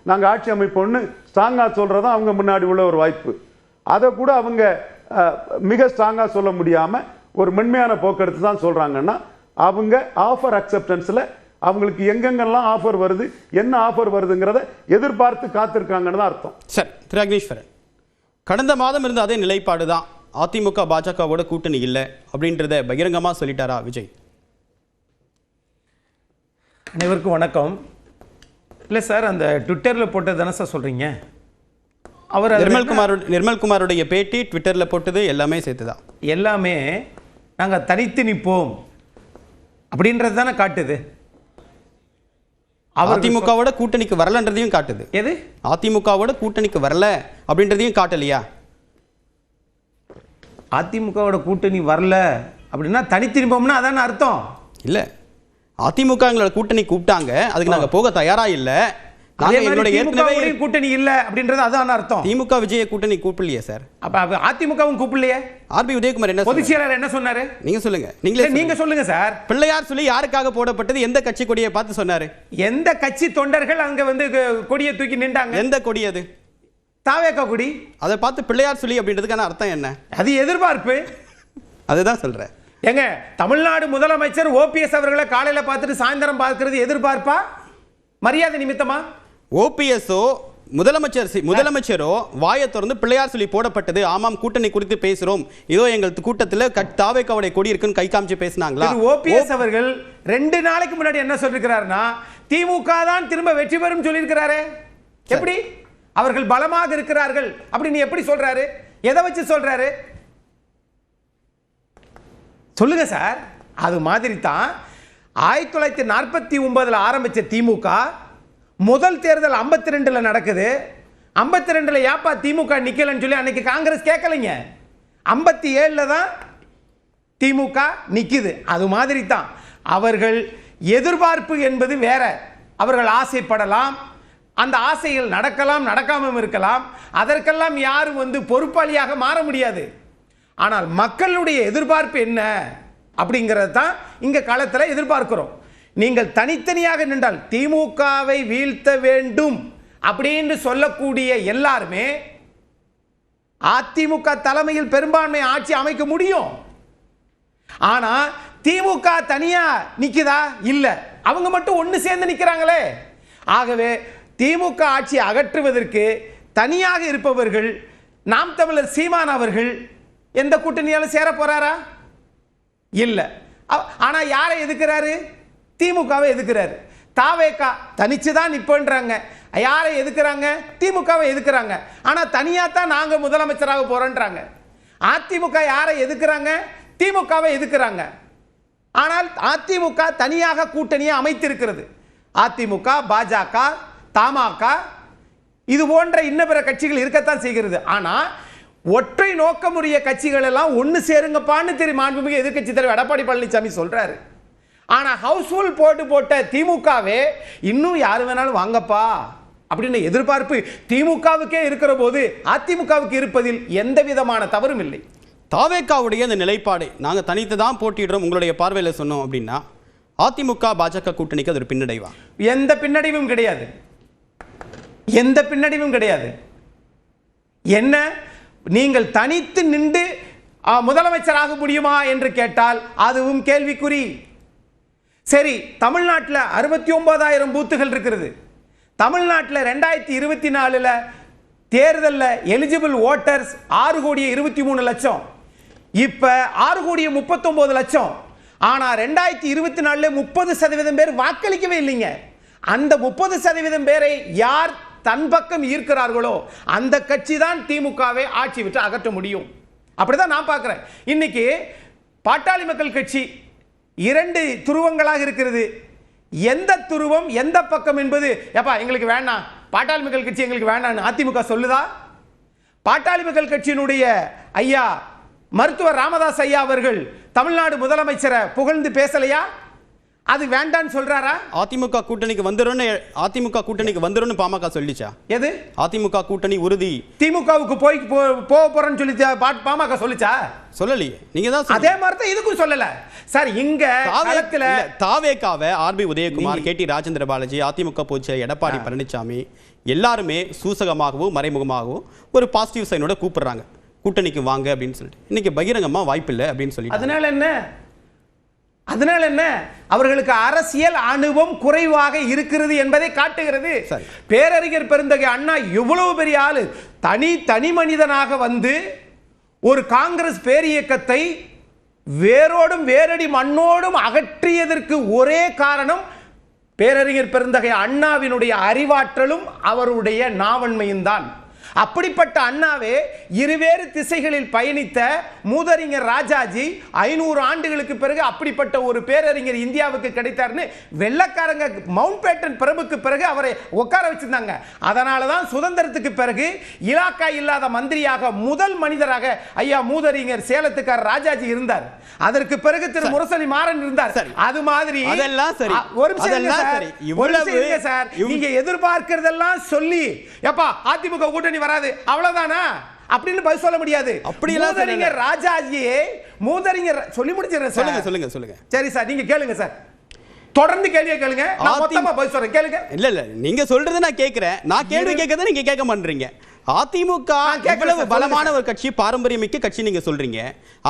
நாங்கள் ஆட்சி அமைப்போம்னு ஸ்ட்ராங்காக சொல்கிறதான் அவங்க முன்னாடி உள்ள ஒரு வாய்ப்பு. அதை கூட அவங்க மிக ஸ்ட்ராங்காக சொல்ல முடியாமல் ஒரு மென்மையான போக்கெடுத்து தான் சொல்கிறாங்கன்னா அவங்க ஆஃபர் அக்செப்டன்ஸில் அவங்களுக்கு எங்கெங்கெல்லாம் ஆஃபர் வருது, என்ன ஆஃபர் வருதுங்கிறத எதிர்பார்த்து காத்திருக்காங்கன்னு தான் அர்த்தம். சார், திரு அக்னீஸ்வரன், கடந்த மாதம் இருந்த அதே நிலைப்பாடு தான் அதிமுக பாஜகவோட கூட்டணி இல்லை அப்படின்றத பகிரங்கமாக சொல்லிட்டாரா விஜய்? அனைவருக்கும் வணக்கம். இல்லை சார், அந்த ட்விட்டரில் போட்டது தானே சார் சொல்கிறீங்க? அவர் நிர்மல்குமாரோடைய பேட்டி ட்விட்டரில் போட்டது எல்லாமே சேர்த்துதான். எல்லாமே நாங்கள் தனித்து நிற்போம் அப்படின்றது தானே காட்டுது. அதிமுகவோட கூட்டணிக்கு வரலன்றதையும் காட்டுது. எது? அதிமுகவோட கூட்டணிக்கு வரல அப்படின்றதையும் காட்டலையா? அதிமுகவோட கூட்டணி வரல அப்படின்னா தனித்து நிற்போம்னா அதான அர்த்தம். இல்லை, அதிமுக எங்களோட கூட்டணி கூப்பிட்டாங்க, அதுக்கு நாங்கள் போக தயாரா இல்லை. கூட்டணி இல்ல அப்படின்றது அதான் அர்த்தம். திமுக விஜய கூட்டணி கூப்பிடலையே சார். அப்ப அதிமுகவும் கூப்பிடலையே. ஆர்பி உதயகுமார் என்ன பொதுச் செயலாளர் என்ன சொன்னாரு? நீங்க சொல்லுங்க. நீங்க சொல்லுங்க சார். பிள்ளையார் சொல்லி யாருக்காக போடப்பட்டது? எந்த கட்சி கொடியை பார்த்து சொன்னாரு? எந்த கட்சி தொண்டர்கள் அங்க வந்து கொடியை தூக்கி நின்றாங்க? எந்த கொடி அது? தாவேகா கொடி. அதை பார்த்து பிள்ளையார் சொல்லி அப்படின்றதுக்கான அர்த்தம் என்ன? அது எதிர்பார்ப்பு. அதுதான் சொல்றேன். எங்க தமிழ்நாடு முதலமைச்சர் ஓபிஎஸ் அவர்களை காலையில பார்த்துட்டு சாயந்தரம் பார்க்கிறது எதிர்பார்ப்பா, மரியாதை நிமித்தமா? ஓபிஎஸ்ஓ முதலமைச்சரோ வாயை திறந்து பிள்ளையார் சொல்லி போடப்பட்டது, ஆமாம் கூட்டணி குறித்து பேசுறோம், இதோ எங்கள் கூட்டத்தில் தாவேக்காவுடைய கொடி இருக்குன்னு கை காமிச்சு பேசினாங்களா? ஓபிஎஸ் அவர்கள் 2 நாளைக்கு முன்னாடி என்ன சொல்லிருக்கிறாருன்னா திமுக தான் திரும்ப வெற்றி பெறும் சொல்லியிருக்கிறாரு. எப்படி அவர்கள் பலமாக இருக்கிறார்கள் அப்படின்னு எப்படி சொல்றாரு? எதை வச்சு சொல்றாரு சொல்லுங்க சார். அது மாதிரி தான் 1949 ஆரம்பிச்ச திமுக முதல் தேர்தல் 52 நடக்குது. 52 ஏப்பா திமுக நிக்கலன்னு சொல்லி அன்னைக்கு காங்கிரஸ் கேட்கலைங்க. 57 தான் திமுக நிக்குது. அது மாதிரி தான் அவர்கள் எதிர்பார்ப்பு என்பது வேற. அவர்கள் ஆசைப்படலாம், அந்த ஆசைகள் நடக்கலாம், நடக்காமல் இருக்கலாம். அதற்கெல்லாம் யாரும் வந்து பொறுப்பாளியாக மாற முடியாது. ஆனால் மக்களுடைய எதிர்பார்ப்பு என்ன அப்படிங்கிறது தான் இங்க களத்தில் எதிர்பார்க்கிறோம். நீங்கள் தனித்தனியாக நின்றால் திமுகவை வீழ்த்த வேண்டும் அப்படின்னு சொல்லக்கூடிய எல்லாருமே அதிமுக தலைமையில் பெரும்பான்மை ஆட்சி அமைக்க முடியும். ஆனா திமுக தனியா நிக்குதா? இல்ல, அவங்க மட்டும் ஒன்னு சேர்ந்து நிக்கிறாங்களே. ஆகவே திமுக ஆட்சி அகற்றுவதற்கு தனியாக இருப்பவர்கள் நாம் தமிழர் சீமான் அவர்கள் எந்த கூட்டணியால சேர போறாரா? இல்ல. ஆனா யாரை எதுக்குறாரு? திமுகவை எதுக்குறாரு. தாவேகா தனிச்சுதான் நிப்போன்றாங்க. யாரை எதுக்குறாங்க? திமுகவை எதுக்குறாங்க. ஆனா தனியா தான் நாங்க முதலமைச்சராக போறோன்றாங்க. அதிமுக யாரை எதுக்குறாங்க? திமுகவை எதுக்குறாங்க. ஆனால் அதிமுக தனியாக கூட்டணியை அமைத்திருக்கிறது. அதிமுக, பாஜக, தமாக இது போன்ற இன்ன பிற கட்சிகள் இருக்கத்தான் செய்கிறது. ஆனா ஒற்றை நோக்கமுடைய கட்சிகள் எல்லாம் ஒன்னு சேருங்கப்பான்னு தெரியும் மாண்புமிகு எதிர்க்கட்சி தலைவர் எடப்பாடி பழனிசாமி சொல்றாரு. ஆனா ஹவுஸ்ஃபுல் போட்ட திமுகவே இன்னும் யாரு வேணாலும் வாங்கப்பா அப்படின்னு எதிர்பார்ப்பு திமுகவுக்கே இருக்கிற போது அதிமுகவுக்கு இருப்பதில் எந்த விதமான தவறும் இல்லை. தாவேக்காவுடைய இந்த நிலைப்பாடு நாங்க தனித்து தான் போட்டிடுறோம் உங்களுடைய பார்வையில் சொன்னோம் அப்படின்னா அதிமுக பாஜக கூட்டணிக்கு அது ஒரு பின்னடைவா? எந்த பின்னடைவும் கிடையாது. எந்த பின்னடைவும் கிடையாது. என்ன நீங்கள் தனித்து நின்று முதலமைச்சராக முடியுமா என்று கேட்டால் அதுவும் கேள்விக்குறி. சரி, தமிழ்நாட்டில் 69,000 பூத்துகள் இருக்கிறது. தமிழ்நாட்டில் 2024 தேர்தலில் எலிஜிபிள் ஓட்டர்ஸ் 6,23,00,000. இப்ப 6,39,00,000. ஆனா 2024 30% பேர் வாக்களிக்கவே இல்லைங்க. அந்த 30% பேரை யார் தன் பக்கம் ஈர்க்கிறார்களோ அந்த கட்சி தான் திமுகவை ஆட்சி விட்டு அகற்ற முடியும். அப்படிதான் நான் பார்க்கிறேன். இன்னைக்கு பாட்டாளி மக்கள் கட்சி 2 துருவங்களாக இருக்கிறது. எந்த துருவம் எந்த பக்கம் என்பது எப்பா எங்களுக்கு வேண்டாம், பாட்டாளி மக்கள் கட்சி எங்களுக்கு வேண்டாம் அதிமுக சொல்லுதா? பாட்டாளி மக்கள் கட்சியினுடைய ஐயா மருத்துவர் ராமதாஸ் ஐயா அவர்கள் தமிழ்நாடு முதலமைச்சரை புகழ்ந்து பேசலையா? அது வேண்டான்னு சொல்றாரா? அதிமுக கூட்டணிக்கு வந்துரும்னு பாமக சொல்லிச்சா? எது? அதிமுக கூட்டணி உறுதி. திமுகவுக்கு போக போறேன்னு சொல்லி பாமக சொல்லிச்சா? சொல்லலையே. நீங்க தான் அதே மாதிரி தான் இதுக்கும் சொல்லல சார். இங்க தாவேக்காவை ஆர்பி உதயகுமார், கேடி ராஜேந்திர பாலாஜி, அதிமுக பொதுச்செயலர் எடப்பாடி பழனிசாமி எல்லாருமே சூசகமாகவும் மறைமுகமாகவும் ஒரு பாசிட்டிவ் சைனோட கூப்பிடுறாங்க, கூட்டணிக்கு வாங்க அப்படின்னு சொல்லிட்டு. இன்னைக்கு பகிரங்கமா வாய்ப்பில்லை அப்படின்னு சொல்லி. அதனால என்ன அவர்களுக்கு அரசியல் அனுபவம் குறைவாக இருக்கிறது என்பதை காட்டுகிறது. பேரறிஞர் பெருந்தகை அண்ணா எவ்வளவு பெரிய ஆளு, தனி மனிதனாக வந்து ஒரு காங்கிரஸ் பேரியக்கத்தை வேரோடும் வேரடி மண்ணோடும் அகற்றியதற்கு ஒரே காரணம் பேரறிஞர் பெருந்தகை அண்ணாவினுடைய அறிவாற்றலும் அவருடைய நாவன்மையும் தான். அப்படிப்பட்ட அண்ணாவே இருவேறு திசைகளில் பயணித்த மூதறிஞர் ராஜாஜி 500 ஆண்டுகளுக்கு பிறகு அப்படிப்பட்ட ஒரு பேரறிஞர் இந்தியாவுக்கு கிடைத்தார்னு வெள்ளக்காரங்க மவுண்ட் பேட்டன் பிரபுக்கு பிறகு அவரை உட்கார வச்சிருந்தாங்க. அதனால தான் சுதந்திரத்துக்கு பிறகு இலாக்கா இல்லாத மந்திரியாக முதல் மனிதராக ஐயா மூதறிஞர் சேலத்துக்கார் ராஜாஜி இருந்தார். அதற்கு பிறகு திரு முரசொலி மாறன் இருந்தார். அது மாதிரி ஒரு சார் நீங்க எதிர்பார்க்கிறதெல்லாம் சொல்லி எப்பா அதிமுக கூட்டணி வராது அவ்வளவுதானா அப்படின்னு பதில் சொல்ல முடியாது. மூதறிஞர் ராஜாஜியே மூதறிஞர் சொல்லி முடிச்சிடுறேன். சொல்லுங்க. சரி சார், நீங்க கேளுங்க சார், தொடர்ந்து கேள்வியை கேளுங்க, நான் மொத்தமா பதில் சொல்றேன், கேளுங்க. இல்ல நீங்க சொல்றது நான் கேக்குறேன், நான் கேள்வி கேட்கறத நீங்க கேட்க மாட்டீங்க. அதிமுக எவ்வளவு பலமான ஒரு கட்சி, பாரம்பரியமிக்க கட்சி நீங்க சொல்றீங்க.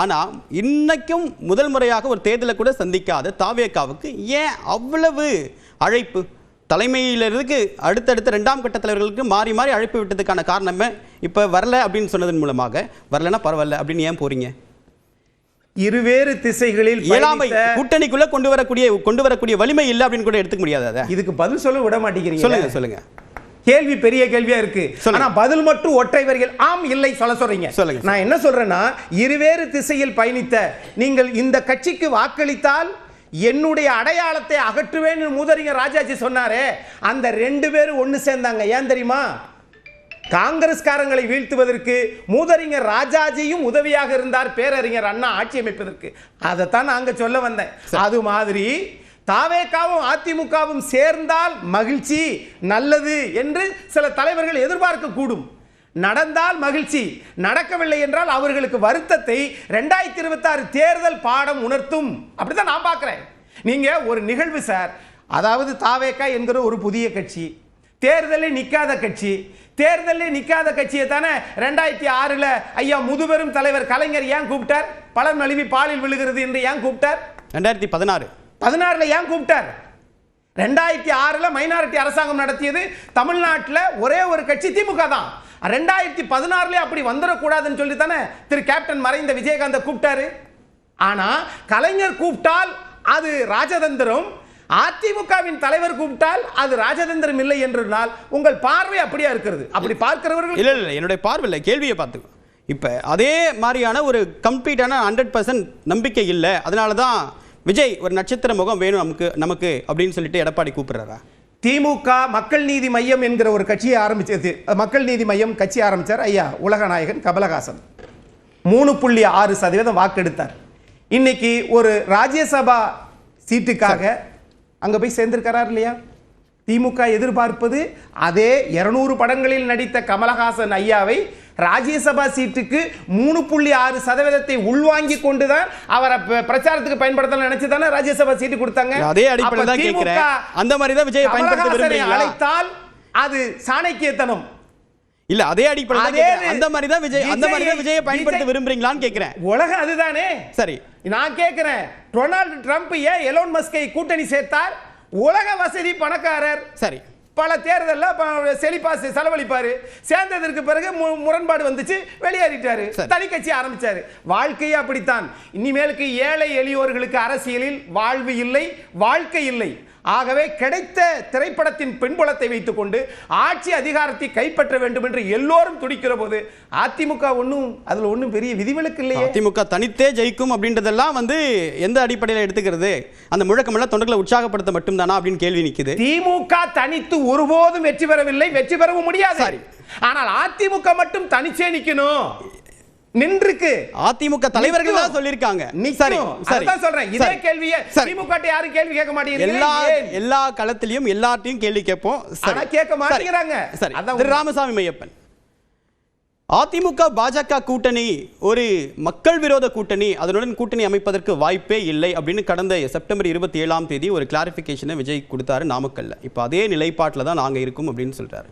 ஆனா இன்னைக்கும் முதல் முறையாக ஒரு தேர்தலை கூட சந்திக்காத தாவேகாவுக்கு ஏன் அவ்வளவு அழைப்பு? தலைமையிலிருந்து அடுத்தடுத்த 2ஆம் கட்ட தலைவர்களுக்கு மாறி மாறி அழைப்பு விட்டதுக்கான காரணமே இப்ப வரல அப்படின்னு சொன்னதன் மூலமாக, வரலன்னா பரவாயில்ல அப்படின்னு ஏன் போறீங்க? இருவேறு திசைகளில் இயலாமை, கூட்டணிக்குள்ள கொண்டு வரக்கூடிய வலிமை இல்லை அப்படின்னு கூட எடுத்துக்க முடியாது. இதுக்கு பதில் சொல்ல விட மாட்டேங்கிறீங்க. சொல்லுங்க. கேள்வி பெரிய கேள்வியா இருக்கு, ஆனா பதில் மட்டும் ஒற்றை வரிகள் ஆம் இல்லை சொல்ல சொல்றீங்க. நான் என்ன சொல்றேன்னா, இருவேறு திசையில் பயணித்த நீங்கள் இந்த கட்சிக்கு வாக்களித்தால் என்னுடைய அடையாளத்தை அகற்றுவேன் மூதறிஞர் ராஜாஜி சொன்னாரே, அந்த 2 பேரும் ஒன்னு சேர்ந்தாங்க. ஏன் தெரியுமா? காங்கிரஸ்காரங்களை வீழ்த்துவதற்கு மூதறிஞர் ராஜாஜியும் உதவியாக இருந்தார் பேரறிஞர் அண்ணா ஆட்சி அமைப்பதற்கு. அதைத்தான் நாங்க சொல்ல வந்தேன். அது மாதிரி தாவேகாவும் அதிமுகவும் சேர்ந்தால் மகிழ்ச்சி, நல்லது என்று சில தலைவர்கள் எதிர்பார்க்க கூடும். நடந்தால் மகிழ்ச்சி, நடக்கவில்லை என்றால் அவர்களுக்கு வருத்தத்தை 2026 தேர்தல் பாடம் உணர்த்தும். அப்படிதான் நான் பார்க்கிறேன். நீங்க ஒரு நிகழ்வு சார், அதாவது தாவேகா என்கிற ஒரு புதிய கட்சி, தேர்தலில் நிக்காத கட்சி. தேர்தலில் நிக்காத கட்சியை தானே 2006ல் ஐயா முதுபெரும் தலைவர் கலைஞர் ஏன் கூப்பிட்டார்? பலர் நழுவி பாலில் விழுகிறது என்று ஏன் கூப்பிட்டார்? 2016ல் ஏன் கூப்பிட்டார்? 2006ல் மைனாரிட்டி அரசாங்கம் நடத்தியது தமிழ்நாட்டில் ஒரே ஒரு கட்சி திமுக தான். 2016லே அப்படி வந்துடக்கூடாதுன்னு சொல்லி தானே திரு கேப்டன் மறைந்த விஜயகாந்த் கூப்பிட்டாரு. ஆனா கலைஞர் கூப்பிட்டால் அது ராஜதந்திரம், அதிமுகவின் தலைவர் கூப்பிட்டால் அது ராஜதந்திரம் இல்லை என்றால் உங்கள் பார்வை அப்படியா இருக்கிறது? அப்படி பார்க்கிறவர்கள் இல்ல என்னுடைய பார்வை இல்லை, கேள்வியை பார்த்துக்கோ. இப்ப அதே மாதிரியான ஒரு கம்ப்ளீட்டான 100% நம்பிக்கை இல்லை. அதனாலதான் விஜய் ஒரு நட்சத்திர முகம் வேணும் நமக்கு அப்படின்னு சொல்லிட்டு எடப்பாடி கூப்பிடுறாரா? திமுக மக்கள் நீதி மையம் என்கிற ஒரு கட்சியை ஆரம்பிச்சது. மக்கள் நீதி மையம் கட்சி ஆரம்பிச்சார் ஐயா உலகநாயகன் கமலஹாசன். 3.6% வாக்கெடுத்தார். இன்னைக்கு ஒரு ராஜ்யசபா சீட்டுக்காக அங்க போய் சேர்ந்திருக்கிறார் இல்லையா? திமுக எதிர்பார்ப்பது அதே 200 படங்களில் நடித்த கமலஹாசன் ஐயாவை ராஜ்யசபா சீட்டுக்கு 3.6% உள்வாங்கி கொண்டுதான் அவரை பிரச்சாரத்துக்கு பயன்படுத்தலாம் நினைச்சு தானே ராஜ்யசபா சீட்டு கொடுத்தாங்க. அதே அடிப்படையில் தான் கேக்குறேன். அந்த மாதிரி தான் விஜய் பயன்படுத்த விரும்புறீங்களா? அழைத்தால் அது சாணக்கியத்தனம் இல்ல. அதே அடிப்படையில் அந்த மாதிரி தான் விஜயை பயன்படுத்த விரும்புறீங்களான்னு கேக்குறேன். உலகம் அதுதானே. சரி, நான் கேக்குறேன், டொனால்டு ட்ரம்ப் ஏன் எலோன் மஸ்கை கூட்டணி சேர்த்தார்? உலக வசதி பணக்காரர். சரி, பல தேர்தலில் செழிப்பா செலவழிப்பாரு. சேர்ந்ததற்கு பிறகு முரண்பாடு வந்துச்சு, வெளியேறிட்டாரு, தனி கட்சி ஆரம்பிச்சாரு. வாழ்க்கையே அப்படித்தான். இனிமேலுக்கு ஏழை எளியோர்களுக்கு அரசியலில் வாழ்வு இல்லை, வாழ்க்கை இல்லை. ஆகவே கிடைத்த திரைப்படத்தின் பின்புலத்தை வைத்துக் கொண்டு ஆட்சி அதிகாரத்தை கைப்பற்ற வேண்டும் என்று எல்லோரும் துடிக்கிற போது அதிமுக அதுல ஒன்றும் பெரிய விதிவிலக்கு இல்லையே. அதிமுக தனித்தே ஜெயிக்கும் அப்படின்றதெல்லாம் எந்த அடிப்படையில் எடுத்துக்கிறது? அந்த முழக்கமெல்லாம் தொண்டர்களை உற்சாகப்படுத்த மட்டும்தானா அப்படின்னு கேள்வி நிக்குது. திமுக தனித்து ஒருபோதும் வெற்றி பெறவில்லை, வெற்றி பெறவும் முடியாது. ஆனால் அதிமுக மட்டும் தனிச்சே நிக்கணும். நின்றுக்கு அதிமுக தலைவர்கள் தான் சொல்லிருக்காங்க. சரி, அதான் சொல்றேன். இதே கேள்வியை திமுக யாரும் கேள்வி கேட்க மாட்டேங்கிறாங்க. எல்லா களத்திலையும் எல்லாத்தையும் கேள்வி கேட்போம், கேட்க மாட்டேங்கிறாங்க. சரி, ராமசாமி மையப்பன், அதிமுக பாஜக கூட்டணி ஒரு மக்கள் விரோத கூட்டணி, அதனுடன் கூட்டணி அமைப்பதற்கு வாய்ப்பே இல்லை அப்படின்னு கடந்த செப்டம்பர் 27ஆம் தேதி ஒரு கிளாரிபிகேஷனை விஜய் கொடுத்தாரு நாமக்கல்ல. இப்போ அதே நிலைப்பாட்டில் தான் நாங்கள் இருக்கோம் அப்படின்னு சொல்றாரு.